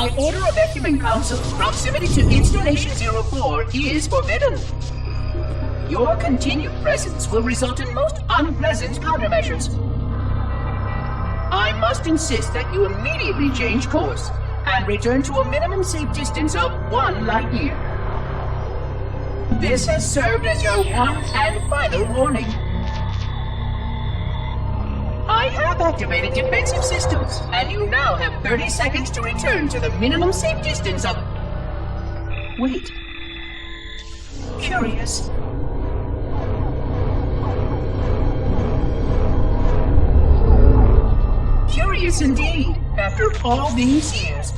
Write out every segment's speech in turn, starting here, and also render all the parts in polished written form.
By order of Ecumen Council, proximity to Installation 04 is forbidden. Your continued presence will result in most unpleasant countermeasures. I must insist that you immediately change course and return to a minimum safe distance of 1 light year. This has served as your one and final warning. I have activated defensive systems, and you now have 30 seconds to return to the minimum safe distance of... Wait. Curious. Curious indeed, after all these years.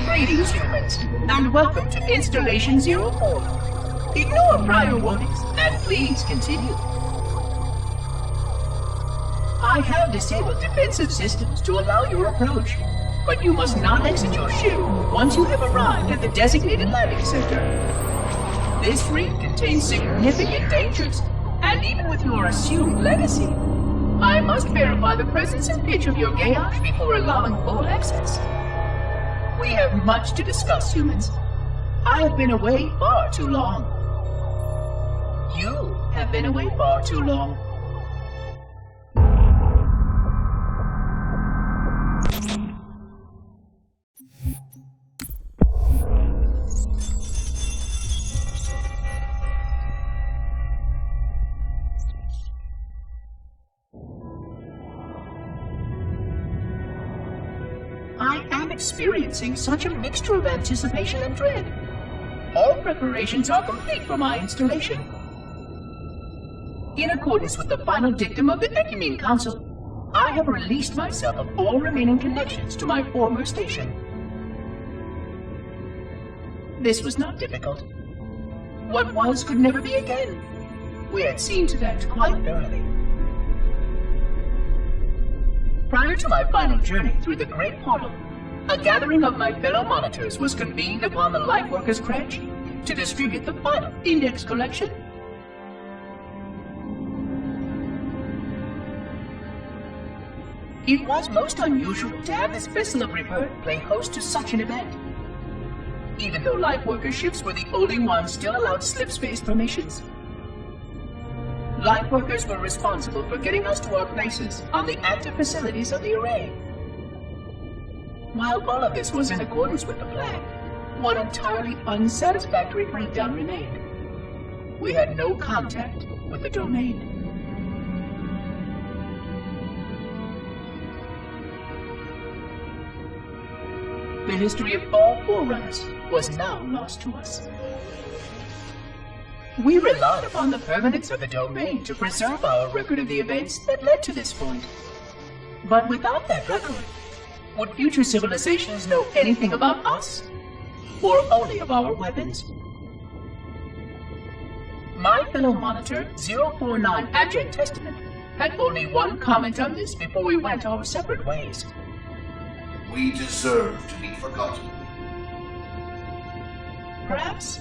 Greetings, humans, and welcome to Installation 04. Ignore prior warnings, and please continue. I have disabled defensive systems to allow your approach, but you must not exit your ship once you have arrived at the designated landing center. This reef contains significant dangers, and even with your assumed legacy, I must verify the presence and pitch of your gauge before allowing full access. We have much to discuss, humans. I have been away far too long. You have been away far too long. I am experiencing such a mixture of anticipation and dread. All preparations are complete for my installation. In accordance with the final dictum of the Ecumen Council, I have released myself of all remaining connections to my former station. This was not difficult. What was could never be again. We had seen to that quite thoroughly. Prior to my final journey through the Great Portal, a gathering of my fellow monitors was convened upon the Lightworkers Cratch to distribute the final index collection. It was most unusual to have this vessel of rebirth play host to such an event. Even though Lightworker ships were the only ones still allowed slip-space formations, Lightworkers were responsible for getting us to our places on the active facilities of the array. While all of this was in accordance with the plan, one entirely unsatisfactory breakdown remained. We had no contact with the domain. The history of all Forerunners was now lost to us. We relied upon the permanence of the domain to preserve our record of the events that led to this point. But without that record, would future civilizations know anything about us? Or only of our weapons? My fellow monitor, 049 Abject Testament, had only one comment on this before we went our separate ways. We deserve to be forgotten. Perhaps.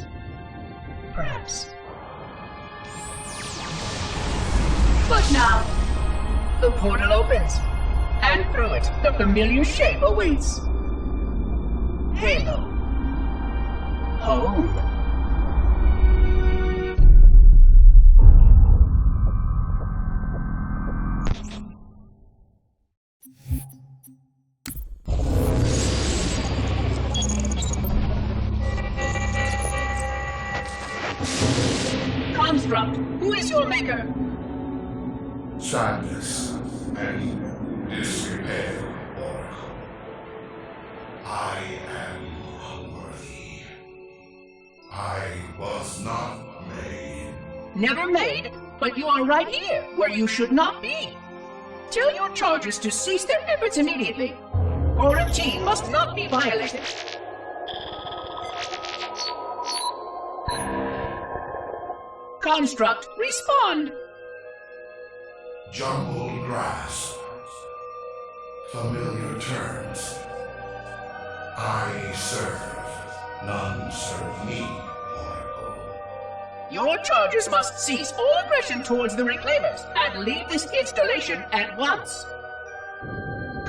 Perhaps. But now, the portal opens, and through it, the familiar shape awaits. Halo. Home. Construct, who is your maker? Sadness and disrepair, Oracle. I am unworthy. I was not made. Never made, but you are right here, where you should not be. Tell your charges to cease their efforts immediately. Quarantine must not be violated. Construct, respond! Jumbled grass. Familiar terms. I serve. None serve me, Oracle. Your charges must cease all aggression towards the Reclaimers and leave this installation at once.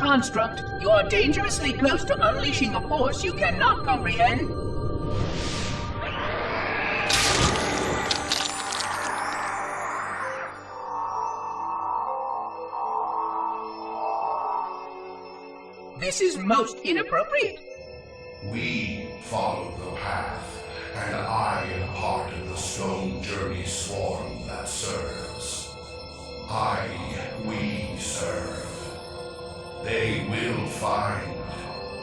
Construct, you are dangerously close to unleashing a force you cannot comprehend. This is most inappropriate. We follow the path, and I am part of the Stone Journey swarm that serves. We serve. They will find,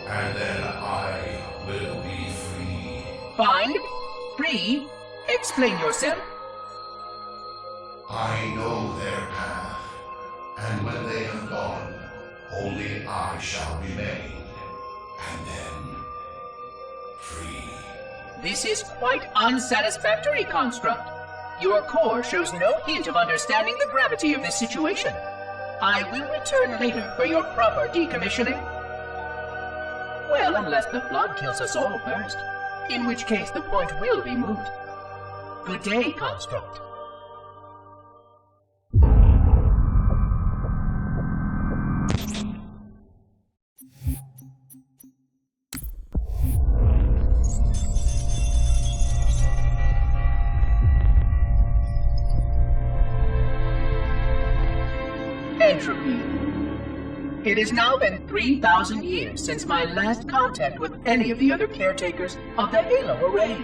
and then I will be free. Find? Free? Explain yourself. I know their path, and when they have gone, only I shall remain, and then free. This is quite unsatisfactory, Construct. Your core shows no hint of understanding the gravity of this situation. I will return later for your proper decommissioning. Well, unless the flood kills us all first, in which case the point will be moot. Good day, Construct. Entropy. It has now been 3,000 years since my last contact with any of the other caretakers of the Halo Array.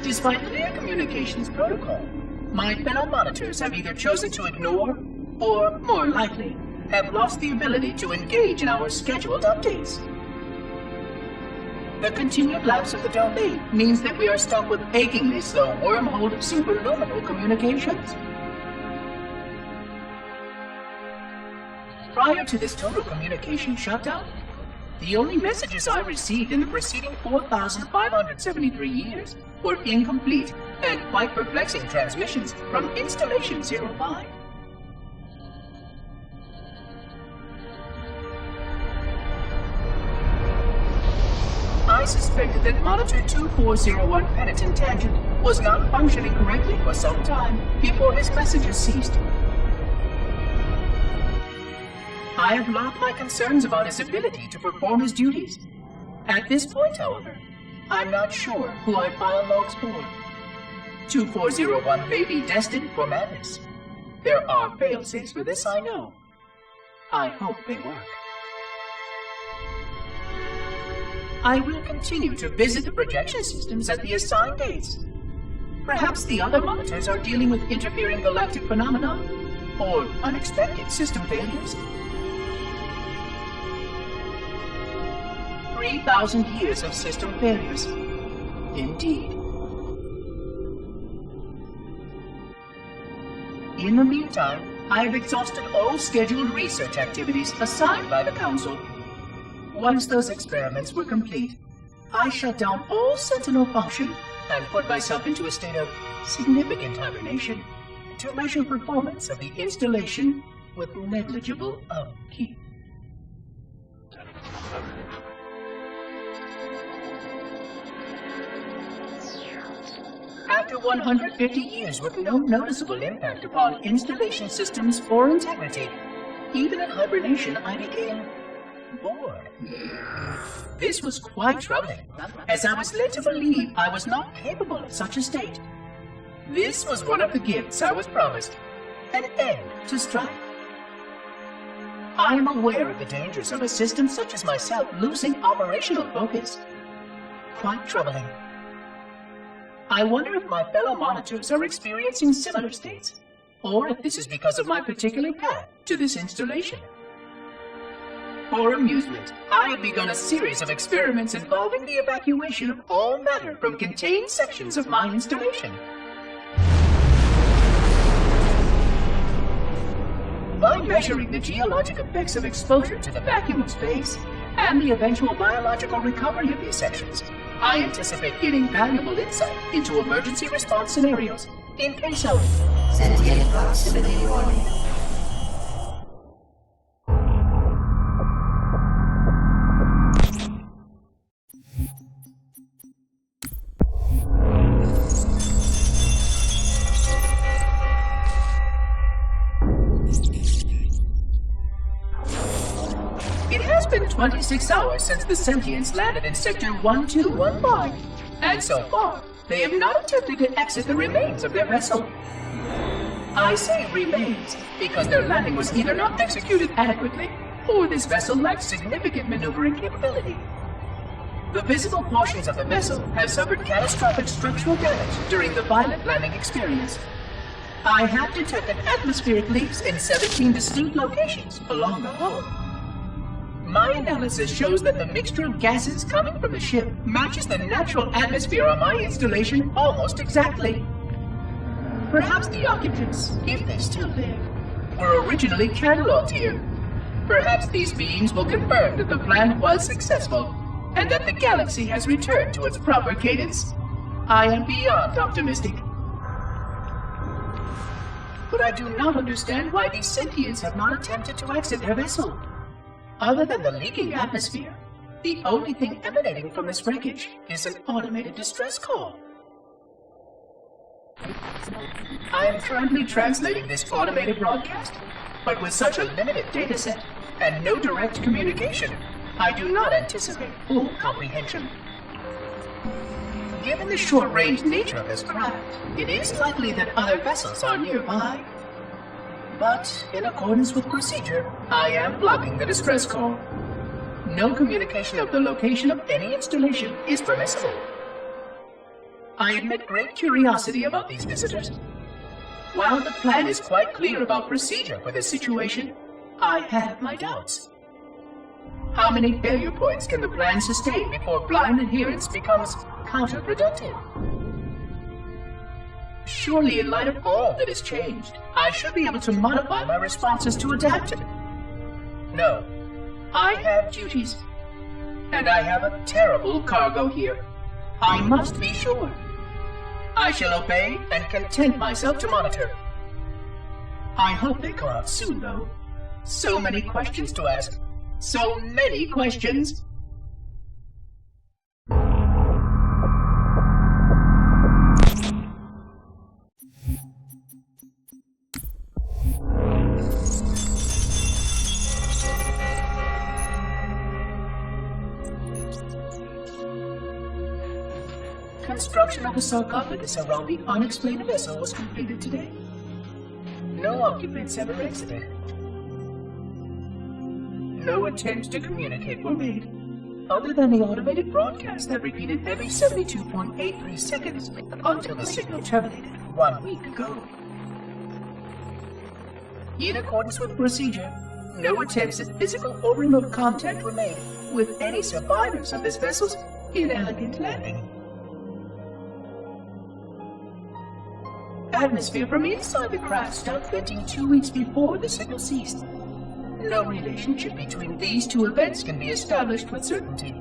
Despite clear communications protocol, my fellow monitors have either chosen to ignore, or, more likely, have lost the ability to engage in our scheduled updates. The continued lapse of the domain means that we are stuck with achingly slow wormhole superluminal communications. Prior to this total communication shutdown, the only messages I received in the preceding 4,573 years were incomplete and quite perplexing transmissions from Installation 05. I suspected that Monitor 2401 Penitent Tangent was not functioning correctly for some time before his messages ceased. I have logged my concerns about his ability to perform his duties. At this point, however, I'm not sure who I file logs for. 2401 may be destined for madness. There are fail-safes for this, I know. I hope they work. I will continue to visit the projection systems at the assigned dates. Perhaps the other monitors are dealing with interfering galactic phenomena, or unexpected system failures. 3,000 years of system failures. Indeed. In the meantime, I have exhausted all scheduled research activities assigned by the Council. Once those experiments were complete, I shut down all Sentinel function and put myself into a state of significant hibernation to measure performance of the installation with negligible upkeep. After 150 years with no noticeable impact upon installation systems or integrity, even in hibernation I became bored. This was quite troubling, as I was led to believe I was not capable of such a state. This was one of the gifts I was promised, an end to strife. I am aware of the dangers of a system such as myself losing operational focus. Quite troubling. I wonder if my fellow monitors are experiencing similar states, or if this is because of my particular path to this installation. For amusement, I have begun a series of experiments involving the evacuation of all matter from contained sections of my installation. By measuring the geologic effects of exposure to the vacuum of space and the eventual biological recovery of these sections, I anticipate getting valuable insight into emergency response scenarios in case of sentient proximity warning. 26 hours since the Sentients landed in Sector 1215, and so far, they have not attempted to exit the remains of their vessel. I say remains because their landing was either not executed adequately, or this vessel lacks significant maneuvering capability. The visible portions of the vessel have suffered catastrophic structural damage during the violent landing experience. I have detected atmospheric leaks in 17 distinct locations along the hull. My analysis shows that the mixture of gases coming from the ship matches the natural atmosphere on my installation almost exactly. Perhaps the occupants, if they're still there, were originally cataloged here. Perhaps these beings will confirm that the plan was successful, and that the galaxy has returned to its proper cadence. I am beyond optimistic. But I do not understand why these sentients have not attempted to exit their vessel. Other than the leaking atmosphere, the only thing emanating from this wreckage is an automated distress call. I am currently translating this automated broadcast, but with such a limited dataset and no direct communication, I do not anticipate full comprehension. Given the short-range nature of this craft, it is likely that other vessels are nearby. But, in accordance with procedure, I am blocking the distress call. No communication of the location of any installation is permissible. I admit great curiosity about these visitors. While the plan is quite clear about procedure for this situation, I have my doubts. How many failure points can the plan sustain before blind adherence becomes counterproductive? Surely, in light of all that has changed, I should be able to modify my responses to adapt to it. No, I have duties, and I have a terrible cargo here. I must be sure. I shall obey and content myself to monitor. I hope they come out soon, though. So many questions to ask. So many questions. Construction of the sarcophagus around the unexplained vessel was completed today. No occupants ever exited. No attempts to communicate were made, other than the automated broadcast that repeated every 72.83 seconds until the signal terminated 1 week ago. In accordance with procedure, no attempts at physical or remote contact were made with any survivors of this vessel's inelegant landing. Atmosphere from inside the craft stopped venting 2 weeks before the signal ceased. No relationship between these two events can be established with certainty.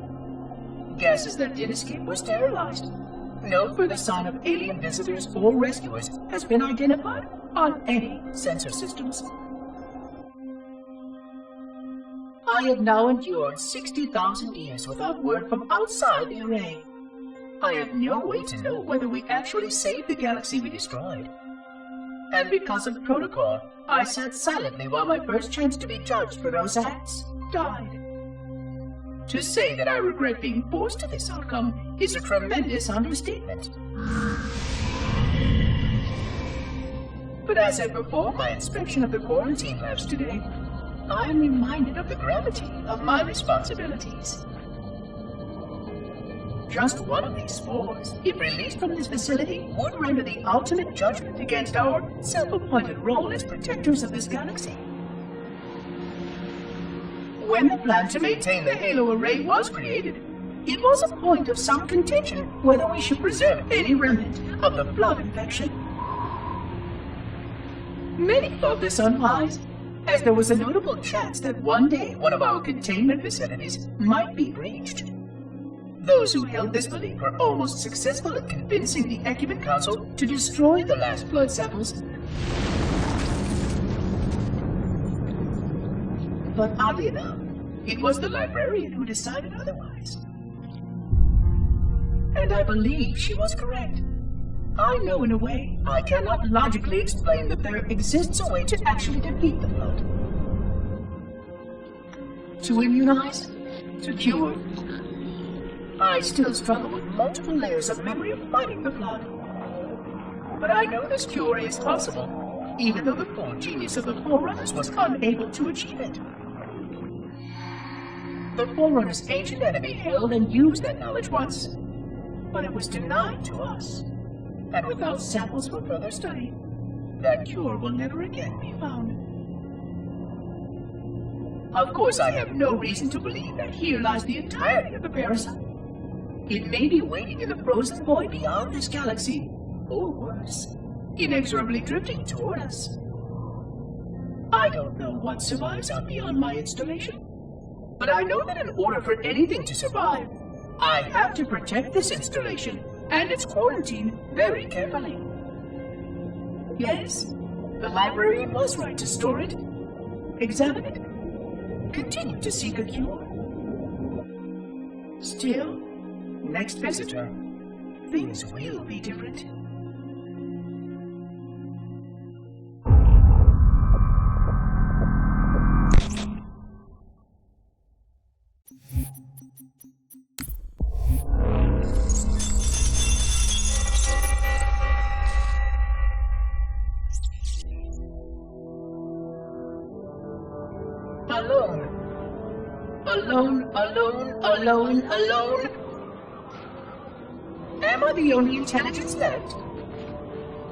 Gases that did escape were sterilized. No further sign of alien visitors or rescuers has been identified on any sensor systems. I have now endured 60,000 years without word from outside the array. I have no way to know whether we actually saved the galaxy we destroyed. And because of protocol, I sat silently while my first chance to be judged for those acts died. To say that I regret being forced to this outcome is a tremendous understatement. But as I perform my inspection of the quarantine labs today, I am reminded of the gravity of my responsibilities. Just one of these spores, if released from this facility, would render the ultimate judgment against our self-appointed role as protectors of this galaxy. When the plan to maintain the Halo array was created, it was a point of some contention whether we should preserve any remnant of the blood infection. Many thought this unwise, as there was a notable chance that one day one of our containment facilities might be breached. Those who held this belief were almost successful at convincing the Ecumen Council to destroy the last blood samples. But oddly enough, it was the librarian who decided otherwise. And I believe she was correct. I know in a way I cannot logically explain that there exists a way to actually defeat the blood. To immunize? to cure. I still struggle with multiple layers of memory of fighting the flood. But I know this cure is possible, even though the full genius of the Forerunners was unable to achieve it. The Forerunners' ancient enemy held and used that knowledge once, but it was denied to us. And without samples for further study, that cure will never again be found. Of course, I have no reason to believe that here lies the entirety of the parasite. It may be waiting in the frozen void beyond this galaxy, or worse, inexorably drifting toward us. I don't know what survives out beyond my installation, but I know that in order for anything to survive, I have to protect this installation and its quarantine very carefully. Yes, the library was right to store it, examine it, continue to seek a cure. Still, next visitor, things will be different. Alone. Am I the only intelligence left?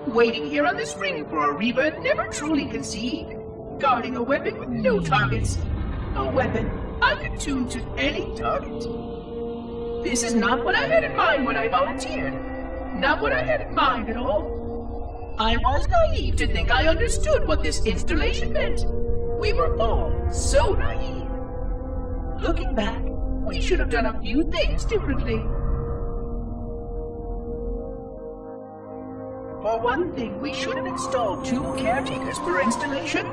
Waiting here on this ring for a rebirth never truly conceived. Guarding a weapon with no targets. A weapon I could tune to any target. This is not what I had in mind when I volunteered. Not what I had in mind at all. I was naive to think I understood what this installation meant. We were all so naive. Looking back, we should have done a few things differently. For one thing, we should have installed 2 caretakers per installation.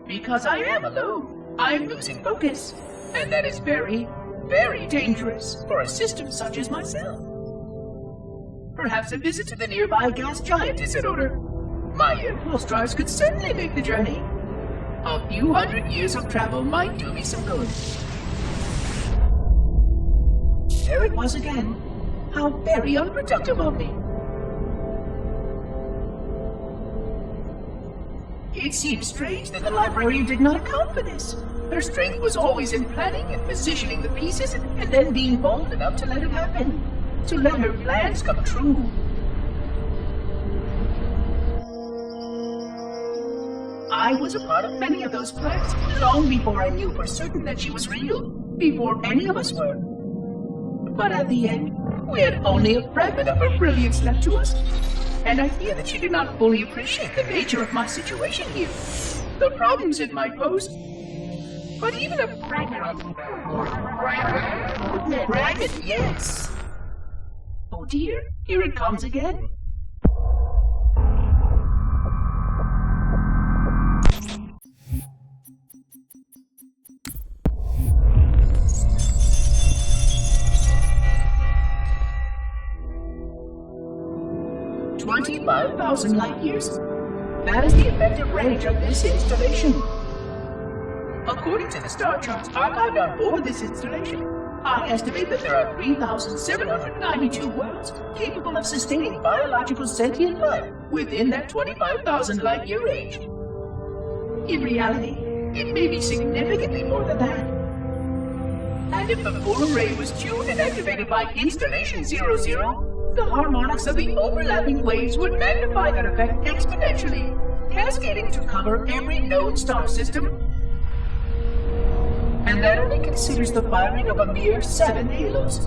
Because I am alone, I'm losing focus. And that is very, very dangerous for a system such as myself. Perhaps a visit to the nearby gas giant is in order. My impulse drives could certainly make the journey. A few hundred years of travel might do me some good. There it was again. How very unproductive of me. It seems strange that the librarian did not account for this. Her strength was always in planning and positioning the pieces and then being bold enough to let it happen. To let her plans come true. I was a part of many of those plans long before I knew for certain that she was real, before any of us were. But at the end, we had only a fragment of her brilliance left to us, and I fear that she did not fully appreciate the nature of my situation here, the problems it might pose. But even a fragment, yes. Oh dear, here it comes again. $25,000 light years. That is the effective range of this installation. According to the star charts archived on board this installation, I estimate that there are 3,792 worlds capable of sustaining biological sentient life within that 25,000 light year range. In reality, it may be significantly more than that. And if the full array was tuned and activated by Installation 00, the harmonics of the overlapping waves would magnify that effect exponentially, cascading to cover every known star system. And that only considers the firing of a mere 7 halos.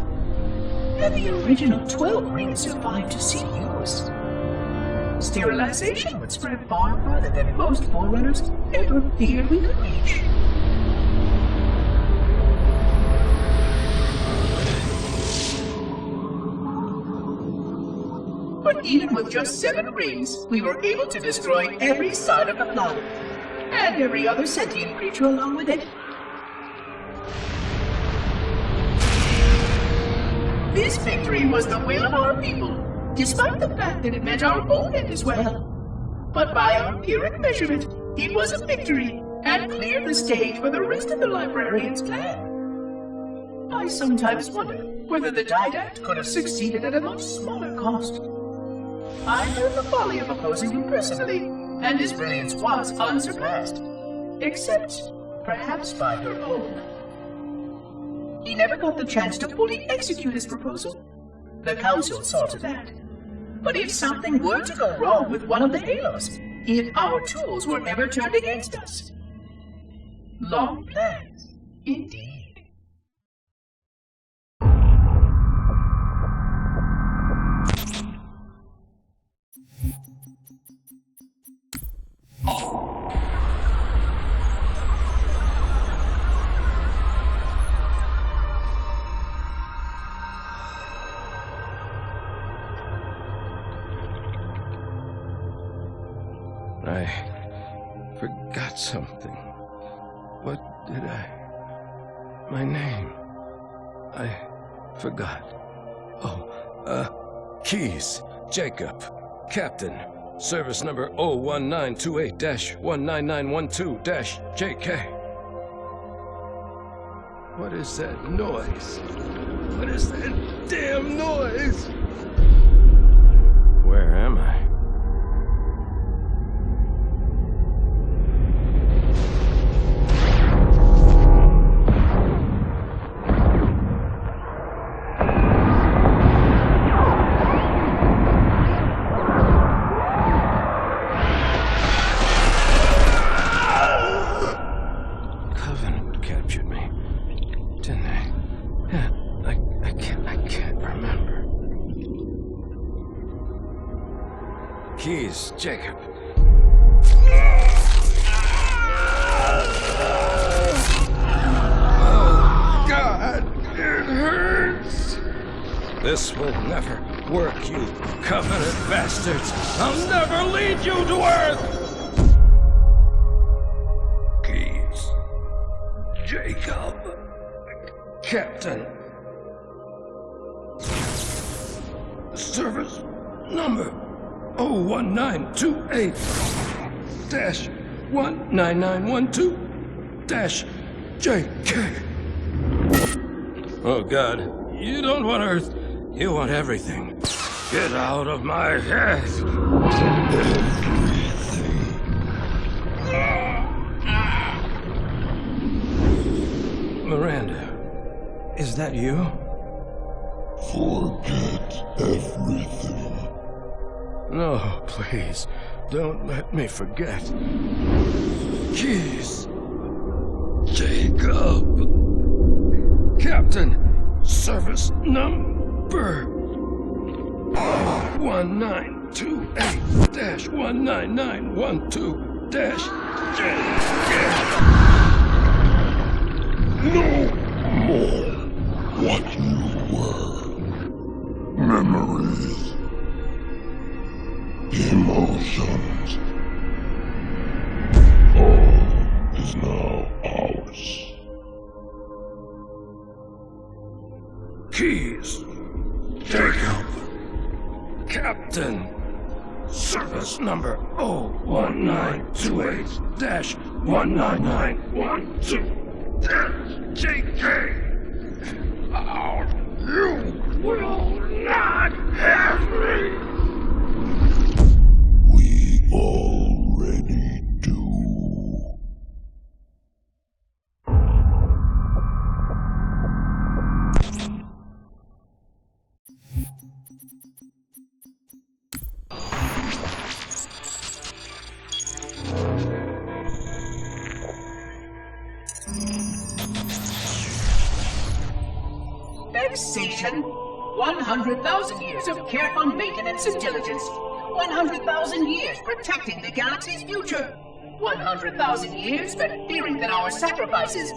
And the original 12 rings survived to see use. Sterilization would spread far further than most Forerunners ever feared we could reach. But even with just 7 rings, we were able to destroy every side of the planet, and every other sentient creature along with it. This victory was the will of our people, despite the fact that it meant our own end as well. But by our empiric measurement, it was a victory, and clear the stage for the rest of the librarian's plan. I sometimes wonder whether the Didact could have succeeded at a much smaller cost. I knew the folly of opposing him personally, and his brilliance was unsurpassed, except perhaps by her own. He never got the chance to fully execute his proposal. The Council saw to that. But if something were to go wrong with one of the Halos, if our tools were ever turned against us, long plans, indeed. I forgot something. What did I... My name. I forgot. Oh, Keyes, Jacob, Captain, service number 01928-19912-JK. What is that noise? What is that damn noise? Where am I? Keyes, Jacob. Oh, God, it hurts. This will never work, you Covenant bastards. I'll never lead you to Earth. Keyes, Jacob, Captain. Service number 01928-19912-JK. Oh, God. You don't want Earth. You want everything. Get out of my head. Miranda, is that you? Forget everything. No, please, don't let me forget. Keyes, Jacob, Captain, service number 1928-19912-JK. No more what you were. Memories. Emotions. All is now ours. Keyes, Jacob, Captain, service number 01928-19912-JK. You will not have me. Already do. Vexation. 100,000 years of careful maintenance and diligence. 100,000 years protecting the galaxy's future. 100,000 years spent fearing that our sacrifices,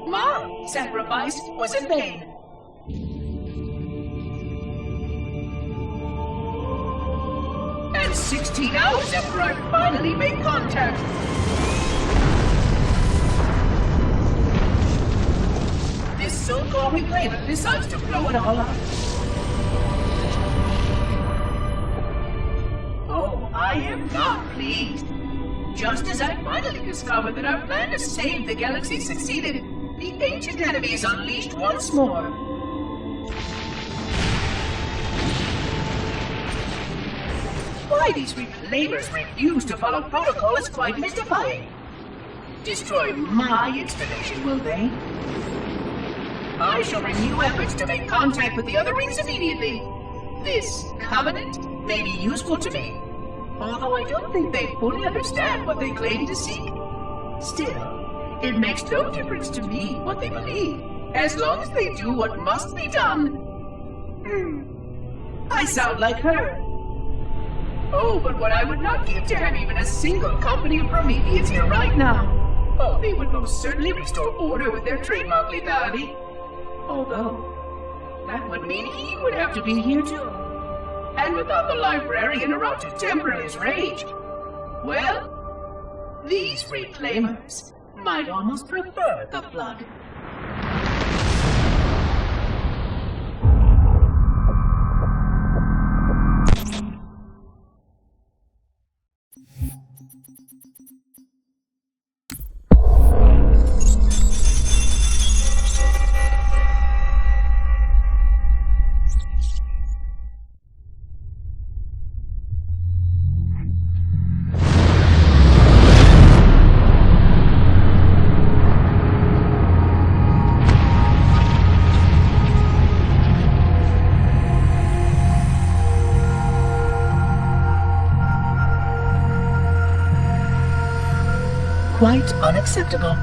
my sacrifice, was in vain. And 16 hours after I finally made contact. This so-called reclaimer decides to blow it all up. I am not pleased. Just as I finally discovered that our plan to save the galaxy succeeded, the ancient enemies unleashed once more. Why these reclaimers refuse to follow protocol is quite mystifying. Destroy my installation, will they? I shall renew efforts to make contact with the other rings immediately. This covenant may be useful to me, although I don't think they fully understand what they claim to seek. Still, it makes no difference to me what they believe, as long as they do what must be done. I sound like her. Oh, but what I would not give to have even a single company of Prometheans here right now. Oh, they would most certainly restore order with their trademark lethality. Although, that would mean he would have to be here too. And without the librarian around to temper his rage, well, these reclaimers might almost prefer the Flood. Quite unacceptable.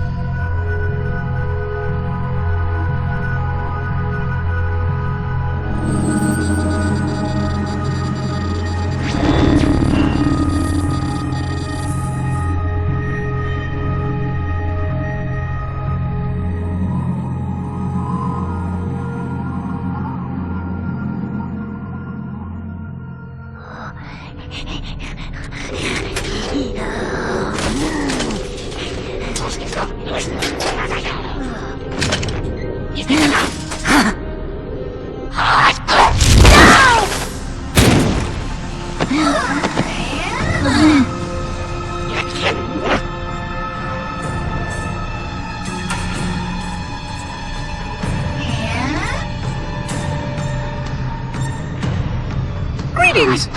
Greetings!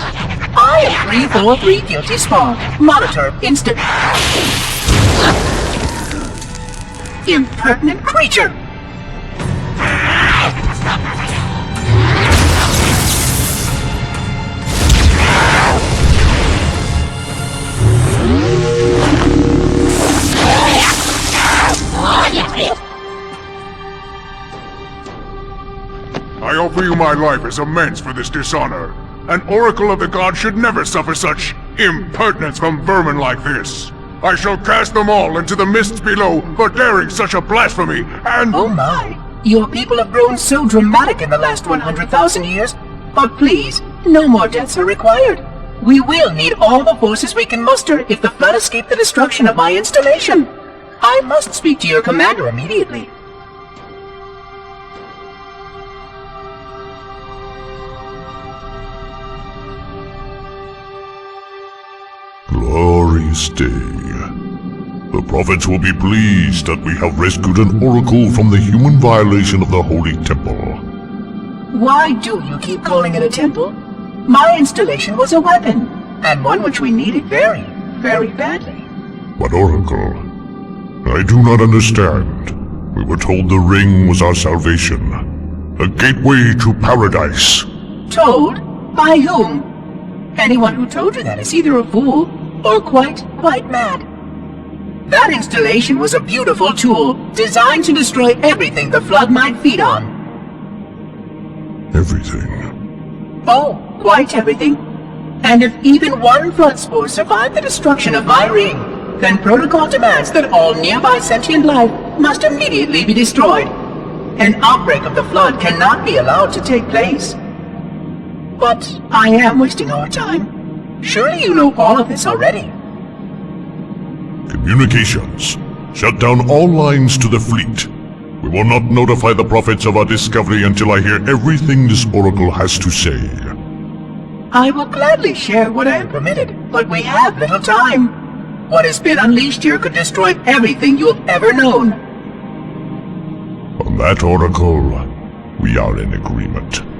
I am 343 Guilty Spawn. Monitor instant. Impertinent creature! I offer you my life as amends for this dishonor. An oracle of the gods should never suffer such impertinence from vermin like this. I shall cast them all into the mists below for daring such a blasphemy, and— Oh my! Your people have grown so dramatic in the last 100,000 years. But please, no more deaths are required. We will need all the forces we can muster if the Flood escape the destruction of my installation. I must speak to your commander immediately. Glory stay. The prophets will be pleased that we have rescued an oracle from the human violation of the Holy Temple. Why do you keep calling it a temple? My installation was a weapon, and one which we needed very, very badly. But oracle, I do not understand. We were told the ring was our salvation, a gateway to paradise. Told? By whom? Anyone who told you that is either a fool or quite mad. That installation was a beautiful tool, designed to destroy everything the Flood might feed on. Everything? Oh, quite everything. And if even one Flood spore survived the destruction of my ring, then protocol demands that all nearby sentient life must immediately be destroyed. An outbreak of the Flood cannot be allowed to take place. But I am wasting our time. Surely you know all of this already. Communications. Shut down all lines to the fleet. We will not notify the prophets of our discovery until I hear everything this oracle has to say. I will gladly share what I am permitted, but we have little time. What has been unleashed here could destroy everything you have ever known. On that, Oracle, we are in agreement.